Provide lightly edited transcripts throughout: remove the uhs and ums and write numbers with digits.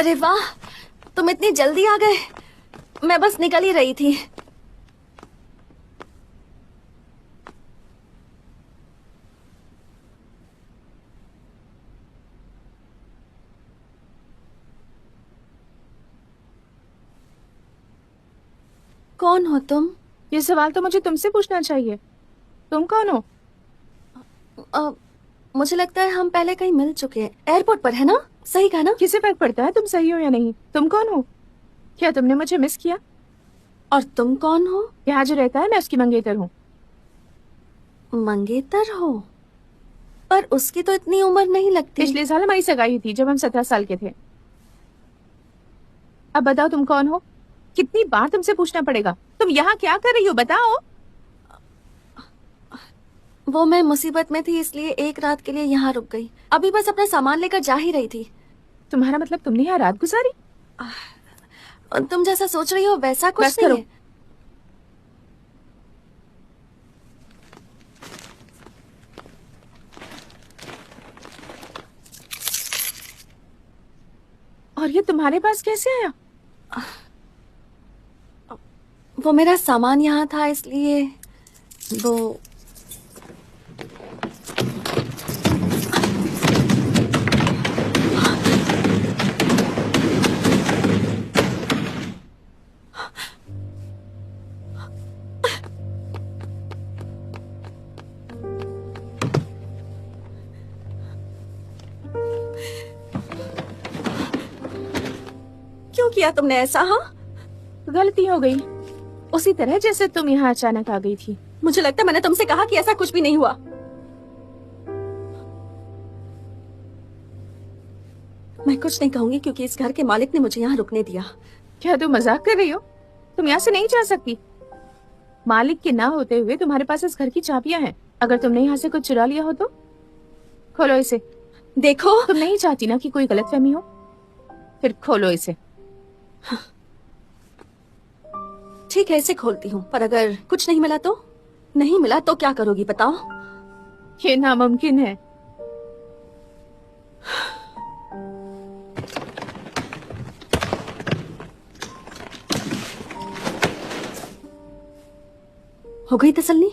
अरे वाह, तुम इतनी जल्दी आ गए। मैं बस निकल ही रही थी। कौन हो तुम? ये सवाल तो मुझे तुमसे पूछना चाहिए। तुम कौन हो? मुझे लगता है हम पहले कहीं मिल चुके हैं। एयरपोर्ट पर, है ना? सही कहा ना? किसे फर्क पड़ता है तुम सही हो या नहीं? तुम कौन हो? क्या तुमने मुझे मिस किया? और तुम कौन हो? यहाँ जो रहता है मैं उसकी मंगेतर हूँ। मंगेतर हो? पर उसकी तो इतनी उम्र नहीं लगती। पिछले साल हमारी सगाई थी जब हम 17 साल के थे। अब बताओ तुम कौन हो? कितनी बार तुमसे पूछना पड़ेगा? तुम यहाँ क्या कर रही हो बताओ। वो मैं मुसीबत में थी इसलिए एक रात के लिए यहाँ रुक गई। अभी बस अपना सामान लेकर जा ही रही थी। तुम्हारा मतलब तुमने यहाँ रात गुजारी? तुम जैसा सोच रही हो वैसा कुछ बस नहीं करो। है। और ये तुम्हारे पास कैसे आया? वो मेरा सामान यहाँ था इसलिए वो। क्यों किया तुमने ऐसा? हाँ, गलती हो गई, उसी तरह जैसे तुम यहाँ अचानक आ गई थी। मुझे लगता है मैंने तुमसे कहा कि ऐसा कुछ भी नहीं हुआ। मैं कुछ नहीं कहूंगी क्योंकि इस घर के मालिक ने मुझे यहाँ रुकने दिया। क्या तुम मजाक कर रही हो? तुम यहाँ से नहीं जा सकती। मालिक के ना होते हुए तुम्हारे पास इस घर की चाबियां हैं। अगर तुमने यहाँ से कुछ चुरा लिया हो तो खोलो इसे। देखो, तुम नहीं चाहती ना कि कोई गलतफहमी हो? फिर खोलो इसे। ठीक है इसे खोलती हूँ, पर अगर कुछ नहीं मिला तो? नहीं मिला तो क्या करोगी बताओ? ये नामुमकिन है। हो गई तसल्ली?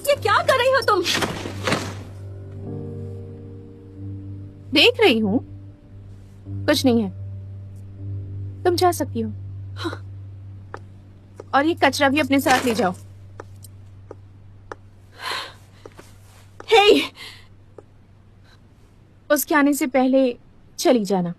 ये क्या कर रही हो तुम? देख रही हूँ, कुछ नहीं है। तुम जा सकती हो। और ये कचरा भी अपने साथ ले जाओ। हे, उसके आने से पहले चली जाना।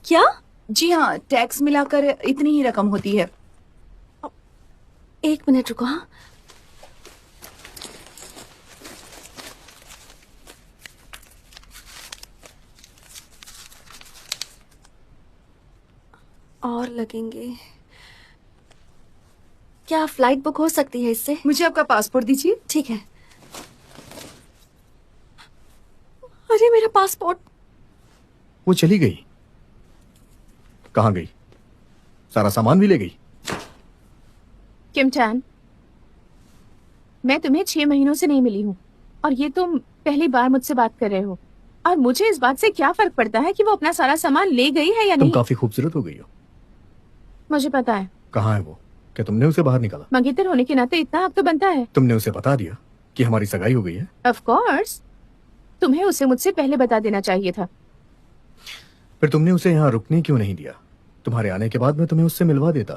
क्या? जी हाँ, टैक्स मिलाकर इतनी ही रकम होती है। एक मिनट रुको। हाँ, और लगेंगे। क्या फ्लाइट बुक हो सकती है इससे? मुझे आपका पासपोर्ट दीजिए। ठीक है। अरे मेरा पासपोर्ट। वो चली गई। कहाँ गई? सारा सामान भी ले गई। किम चैन, मैं तुम्हें 6 महीनों से नहीं मिली हूँ और ये तुम पहली बार मुझसे बात कर रहे हो और मुझे इस बात से क्या फर्क पड़ता है कि वो अपना सारा सामान ले गई है या तुम नहीं? काफी खूबसूरत हो गई हो। मुझे पता है। कहाँ है वो? क्या तुमने उसे बाहर निकाला? मंगेतर होने के नाते इतना हक तो बनता है। तुमने उसे बता दिया कि हमारी सगाई हो गई है? ऑफ कोर्स, तुम्हें उसे मुझसे पहले बता देना चाहिए था। फिर तुमने उसे यहाँ रुकने क्यों नहीं दिया? तुम्हारे आने के बाद मैं तुम्हें उससे मिलवा देता।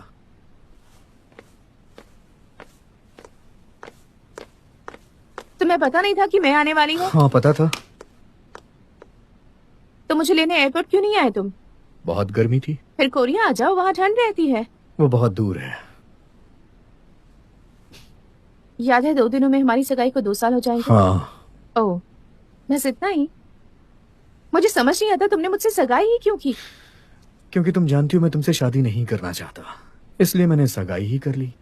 तुम्हें पता नहीं था कि मैं आने वाली हूँ? हाँ पता था। तो मुझे लेने एयरपोर्ट क्यों नहीं आए तुम? बहुत गर्मी थी। फिर कोरिया आ जाओ, वहाँ ठंड रहती है। वो बहुत दूर है। याद है 2 दिनों में हमारी सगाई को 2 साल हो जाएंगे। हाँ। ओह, बस इतना ही? मुझे समझ नहीं आता तुमने मुझसे सगाई ही क्यों की? क्योंकि तुम जानती हो मैं तुमसे शादी नहीं करना चाहता, इसलिए मैंने सगाई ही कर ली।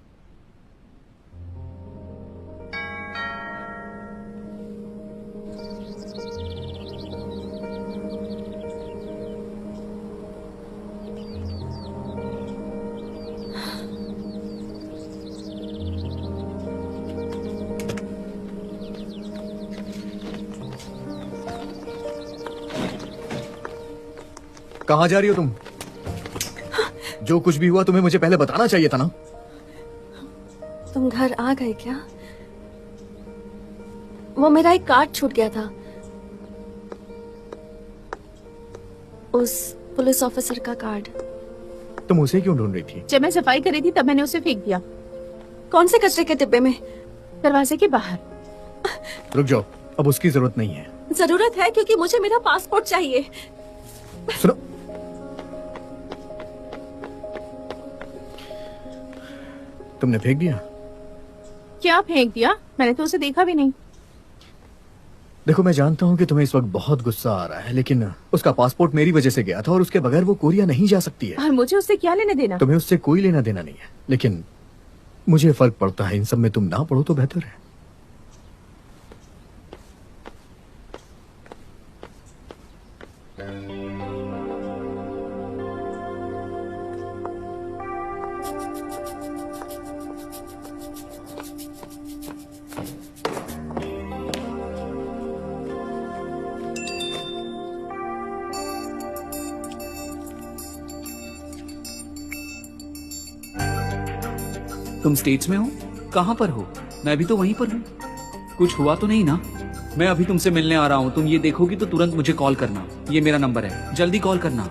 कहाँ जा रही हो तुम? जो कुछ भी हुआ तुम्हें मुझे पहले बताना चाहिए था ना। तुम घर आ गए क्या? वो मेरा एक कार्ड छूट गया था, उस पुलिस ऑफिसर का कार्ड। तुम उसे क्यों ढूंढ रही थी? जब मैं सफाई कर रही थी तब मैंने उसे फेंक दिया। कौन से कचरे के डिब्बे में? दरवाजे के बाहर। रुक जाओ, अब उसकी जरूरत नहीं है। जरूरत है क्योंकि मुझे मेरा पासपोर्ट चाहिए। सुनो, तुमने फेंक दिया? क्या फेंक दिया? मैंने तो उसे देखा भी नहीं। देखो मैं जानता हूँ कि तुम्हें इस वक्त बहुत गुस्सा आ रहा है, लेकिन उसका पासपोर्ट मेरी वजह से गया था और उसके बगैर वो कोरिया नहीं जा सकती है। और मुझे उससे क्या लेना देना? तुम्हें उससे कोई लेना देना नहीं है, लेकिन मुझे फर्क पड़ता है। इन सब में तुम ना पढ़ो तो बेहतर है। तुम स्टेट्स में हो? कहाँ पर हो? मैं भी तो वहीं पर हूँ। कुछ हुआ तो नहीं ना? मैं अभी तुमसे मिलने आ रहा हूँ। तुम ये देखोगी तो तुरंत मुझे कॉल करना। ये मेरा नंबर है, जल्दी कॉल करना।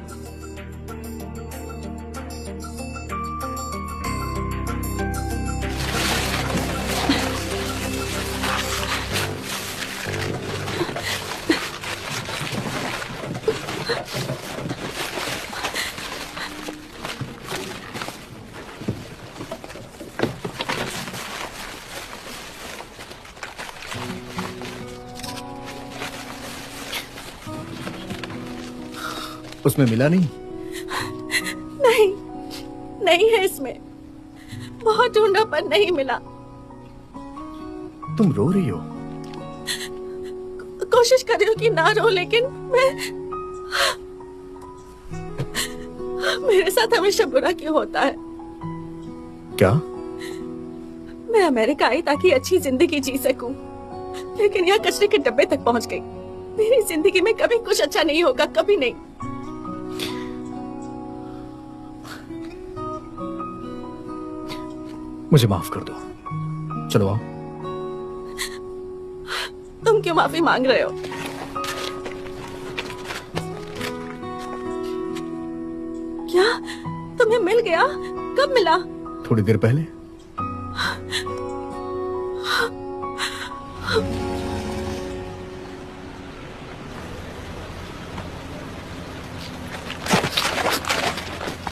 उसमें मिला नहीं? नहीं, नहीं है इसमें। बहुत ढूंढा पर नहीं मिला। तुम रो रही हो? कोशिश कर रही हूँ कि ना रो, लेकिन मेरे साथ हमेशा बुरा क्यों होता है? क्या? मैं अमेरिका आई ताकि अच्छी जिंदगी जी सकूं, लेकिन यहाँ कचरे के डब्बे तक पहुँच गई। मेरी जिंदगी में कभी कुछ अच्छा नहीं होगा, कभी नहीं। मुझे माफ कर दो। चलो आओ। तुम क्यों माफी मांग रहे हो? क्या तुम्हें मिल गया? कब मिला? थोड़ी देर पहले।